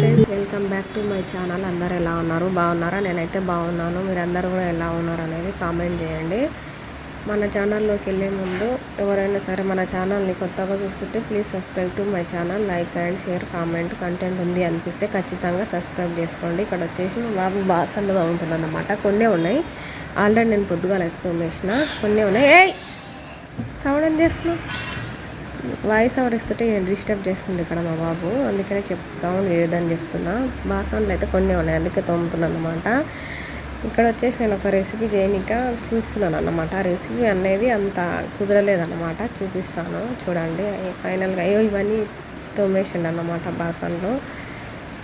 Friends, welcome back to my channel. అందరు ఎలా ఉన్నారు? బాగున్నారా? నేనైతే బాగున్నాను. మీరందరూ కూడా ఎలా ఉన్నారు అనేది కామెంట్ చేయండి. మన ఛానల్లోకి వెళ్ళే ముందు ఎవరైనా సరే మన ఛానల్ని కొత్తగా చూస్తుంటే please subscribe to my channel. Like and share, comment, content ఉంది అనిపిస్తే ఖచ్చితంగా సబ్స్క్రైబ్ చేసుకోండి. ఇక్కడ వచ్చేసి మా బాబు బాసన్లు తోముతున్నాను అన్నమాట. కొన్నే ఉన్నాయి, ఆల్రెడీ నేను పొద్దుగాల అయితే తోమేసిన. కొన్నే ఉన్నాయి. సౌండ్ ఏం చేస్తున్నావు? వాయిస్ ఓవర్ ఇస్తుంటే డిస్టర్బ్ చేస్తుంది ఇక్కడ మా బాబు, అందుకనే సౌండ్ ఏదని చెప్తున్నా. బాసన్లు అయితే కొన్ని ఉన్నాయి, అందుకే తోముతున్నాను అనమాట. ఇక్కడ వచ్చేసి నేను ఒక రెసిపీ చేయనిక చూస్తున్నాను అన్నమాట. ఆ రెసిపీ అనేది అంత కుదరలేదన్నమాట, చూపిస్తాను చూడండి. ఫైనల్గా ఇవన్నీ తోమేసిండు అన్నమాట బాసన్లు.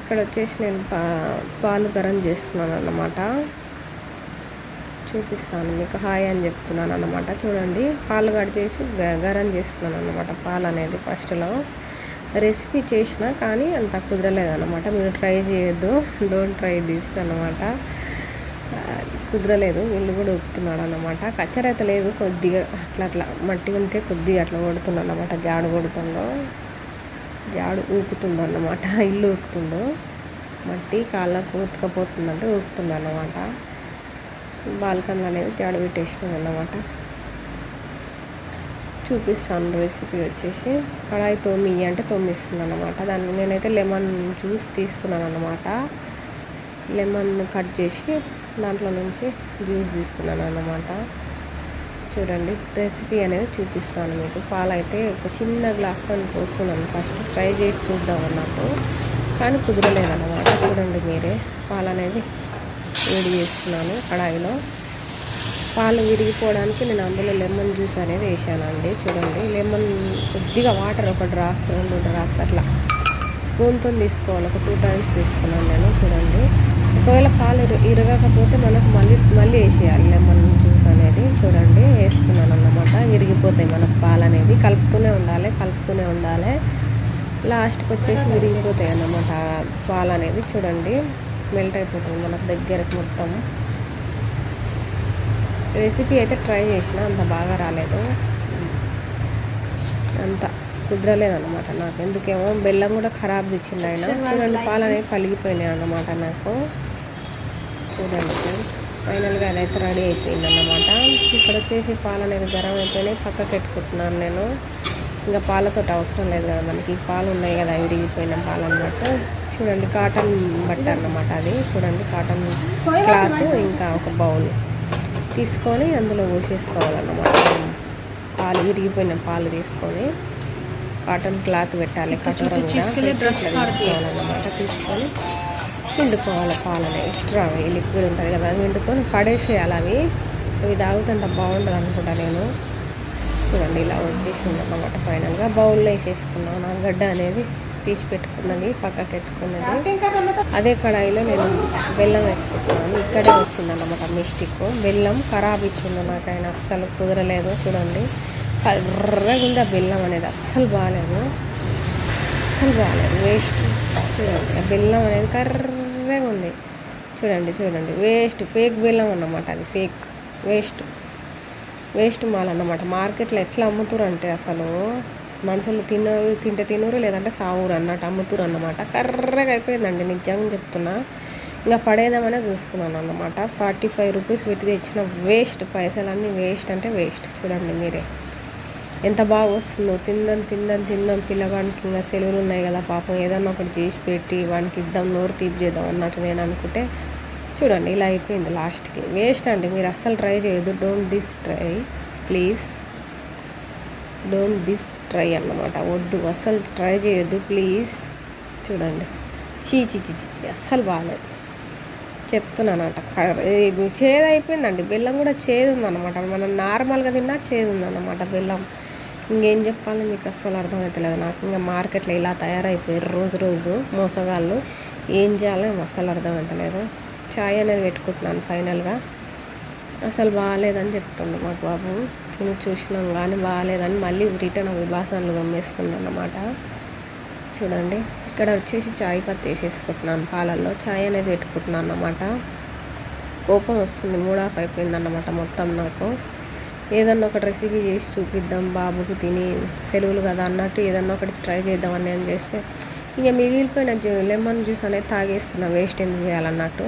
ఇక్కడ వచ్చేసి నేను పాలు గరం చేస్తున్నాను అన్నమాట. చూపిస్తాను మీకు, హాయ్ అని చెప్తున్నాను అన్నమాట. చూడండి, పాలు చేసి గరం చేస్తున్నాను అన్నమాట. పాలు అనేది ఫస్ట్లో రెసిపీ చేసిన కానీ అంత కుదరలేదన్నమాట. మీరు ట్రై చేయొద్దు, డోంట్ ట్రై దిస్ అన్నమాట. కుదరలేదు. ఇల్లు కూడా ఊపుతున్నాడు అన్నమాట. కచ్చరైతే లేదు, కొద్దిగా అట్లా మట్టి ఉంటే కొద్దిగా అట్లా కొడుతుండు అన్నమాట. జాడు కొడుతుండో, జాడు ఊపుతుండో అన్నమాట. ఇల్లు ఊపుతుండో, మట్టి కాళ్ళకు ఉతకపోతుందంటే ఊపుతుండు అన్నమాట. బాల్కన్ అనేది జాడ పెట్టేసినాం అన్నమాట. చూపిస్తాను రెసిపీ వచ్చేసి. కడాయి తోమి అంటే తోమిస్తున్నాను అనమాట. దాన్ని నేనైతే లెమన్ జ్యూస్ తీస్తున్నాను అన్నమాట. లెమన్ కట్ చేసి దాంట్లో నుంచి జ్యూస్ తీస్తున్నాను అన్నమాట. చూడండి, రెసిపీ అనేది చూపిస్తాను మీకు. పాలు అయితే ఒక చిన్న గ్లాస్తో పోస్తున్నాను. ఫస్ట్ ట్రై చేసి చూద్దాం అన్నట్టు, కానీ కుదరలేదన్నమాట. చూడండి మీరే, పాలు అనేది వేడి చేస్తున్నాను కడాయిలో. పాలు విరిగిపోవడానికి నేను అందులో లెమన్ జ్యూస్ అనేది వేసానండి. చూడండి, లెమన్ కొద్దిగా వాటర్, ఒక డ్రాప్స్ 2 డ్రాప్స్ అట్లా స్పూన్తో తీసుకోవాలి. ఒక 2 టైమ్స్ తీసుకున్నాను నేను. చూడండి, ఒకవేళ పాలు ఇరగకపోతే మనకు మళ్ళీ వేసేయాలి లెమన్ జ్యూస్ అనేది. చూడండి, వేస్తున్నాను అన్నమాట. విరిగిపోతాయి మనకు పాలు అనేది. కలుపుతూనే ఉండాలి. లాస్ట్కి వచ్చేసి విరిగిపోతాయి అన్నమాట పాలు అనేది. చూడండి, మెల్ట్ అయిపోతుంది మనకు దగ్గరకు మొత్తం. రెసిపీ అయితే ట్రై చేసిన, అంత బాగా రాలేదు, అంత కుదరలేదన్నమాట నాకు. ఎందుకేమో బెల్లం కూడా ఖరాబ్ ఇచ్చింది ఆయన. చూడండి, పాలు అనేవి పలిగిపోయినాయి అన్నమాట నాకు. చూడండి ఫ్రెండ్స్, ఫైనల్గా అదైతే రెడీ అయిపోయింది అన్నమాట. ఇక్కడ వచ్చేసి పాలు అనేది గరం అయిపోయినాయి, పక్కకు పెట్టుకుంటున్నాను నేను. ఇంకా పాలతో అవసరం లేదు కదా మనకి, పాలు ఉన్నాయి కదా విరిగిపోయిన పాలు అన్నమాట. చూడండి, కాటన్ బట్ట అన్నమాట అది. చూడండి, కాటన్ క్లాత్ ఇంకా ఒక బౌల్ తీసుకొని అందులో పోసేసుకోవాలన్నమాట. పాలు విరిగిపోయిన పాలు తీసుకొని కాటన్ క్లాత్ పెట్టాలి, కటోర కూడా తీసుకోవాలన్నమాట. తీసుకొని పిండుకోవాలి పాలని. ఎక్స్ట్రా లిక్విడ్ ఉంటుంది కదా, అది పిండుకొని పడేసేయాలి. అవి తాగుతుంటే బాగుంటుంది అనుకుంటా నేను. చూడండి, ఇలా వచ్చేసింది అన్నమాట. ఫైనల్గా బౌల్లో వేసేసుకున్నాను. ఆ గడ్డ అనేది తీసి పెట్టుకున్నది, పక్కకి పెట్టుకున్నది. అదే కడాయిలో నేను బెల్లం వేసుకుంటున్నాను. ఇక్కడే వచ్చింది అన్నమాట మిస్టేక్. బెల్లం ఖరాబ్ ఇచ్చింది నాకు, ఆయన అస్సలు కుదరలేదు. చూడండి, కర్రగా ఉంది ఆ బెల్లం అనేది, అస్సలు బాగాలేదు, వేస్ట్. చూడండి, ఆ బెల్లం అనేది కర్రగా ఉంది. చూడండి, ఫేక్ బెల్లం అన్నమాట అది. వేస్ట్ మాల్ అన్నమాట. మార్కెట్లో ఎట్లా అమ్ముతురు అంటే అసలు మనుషులు తింటే తినరు, లేదంటే సావురు అన్నట్టు అమ్ముతురు అన్నమాట. కర్రగా అయిపోయిందండి, నిజంగా చెప్తున్నా. ఇంకా పడేదామనే చూస్తున్నాను అన్నమాట. 45 రూపీస్ పెట్టి తెచ్చిన వేస్ట్, పైసలన్నీ వేస్ట్ అంటే వేస్ట్. చూడండి మీరే ఎంత బాగా వస్తుందో. తిందాం పిల్లవాడికి ఇంకా సెలవులు ఉన్నాయి కదా పాపం, ఏదన్నా ఒకటి చేసి పెట్టి వానికి ఇద్దాం, నోరు తీపి చేద్దాం అన్నట్టు నేను అనుకుంటే చూడండి ఇలా అయిపోయింది లాస్ట్కి. వేస్ట్ అండి, మీరు అస్సలు ట్రై చేయొద్దు. డోంట్ దిస్ ట్రై అన్నమాట. వద్దు, అస్సలు ట్రై చేయొద్దు ప్లీజ్. చూడండి, చీ అస్సలు బాగాలేదు చెప్తున్నానట. చేదు అయిపోయిందండి, బెల్లం కూడా చేదు ఉందన్నమాట. మనం నార్మల్గా తిన్నా చేదు ఉందన్నమాట బెల్లం. ఇంకేం చెప్పాలి మీకు, అస్సలు అర్థమవుతలేదు నాకు. ఇంకా మార్కెట్లో ఇలా తయారైపోయారు రోజు మోసగాళ్ళు. ఏం చేయాలో అస్సలు అర్థమవుతలేదు. చాయ్ అనేది పెట్టుకుంటున్నాను ఫైనల్గా. అసలు బాగాలేదని చెప్తుండే మాకు బాబు. తిని చూసినాం కానీ బాగాలేదని మళ్ళీ రిటర్న్ బాసన్లు గమ్మేస్తుంది అన్నమాట. చూడండి, ఇక్కడ వచ్చేసి చాయ్ పత్తి వేసేసుకుంటున్నాను పాలల్లో. చాయ్ అనేది పెట్టుకుంటున్నాను అన్నమాట. కోపం వస్తుంది, మూడ్ ఆఫ్ అయిపోయింది అన్నమాట మొత్తం నాకు. ఏదన్నా ఒకటి రెసిపీ చేసి చూపిద్దాం బాబుకి, తిని సెలవులు కదా అన్నట్టు ఏదన్నా ఒకటి ట్రై చేద్దామని నేను చేస్తే ఇక మిగిలిపోయిన లెమన్ జ్యూస్ అనేది తాగేస్తున్నా, వేస్ట్ ఎందుకు చేయాలన్నట్టు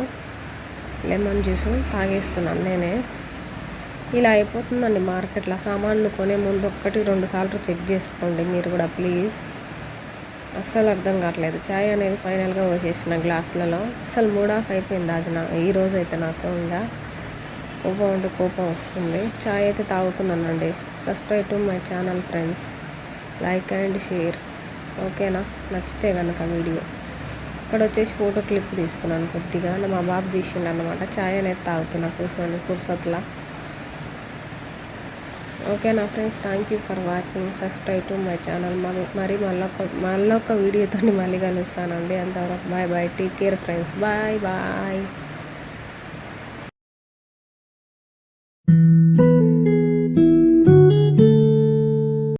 లెమన్ జ్యూస్ తాగేస్తున్నాను నేనే. ఇలా అయిపోతుందండి మార్కెట్లో. సామాన్లు కొనే ముందు 1-2 సార్లు చెక్ చేసుకోండి మీరు కూడా ప్లీజ్. అస్సలు అర్థం కావట్లేదు. చాయ్ అనేది ఫైనల్గా పోసేసిన గ్లాసులలో. అస్సలు మూడ్ ఆఫ్ అయిపోయింది ఈరోజు అయితే. నాకు ఇంకా కోపం వస్తుంది. చాయ్ అయితే తాగుతున్నానండి. Subscribe to my channel friends, like and share. ఓకేనా? నచ్చితే కనుక వీడియో. ఇక్కడ వచ్చేసి ఫోటో క్లిప్ తీసుకున్నాను కొద్దిగా, మా బాబు తీసిండు అన్నమాట. చాయ్ అనేది తాగుతున్నా కూర్చొని పుర్సత్లా. ఓకేనా friends, thank you for watching. Subscribe to my channel. మరి మళ్ళొక వీడియోతో మళ్ళీ కలుస్తానండి. అంతవరకు bye bye, take care friends, bye bye.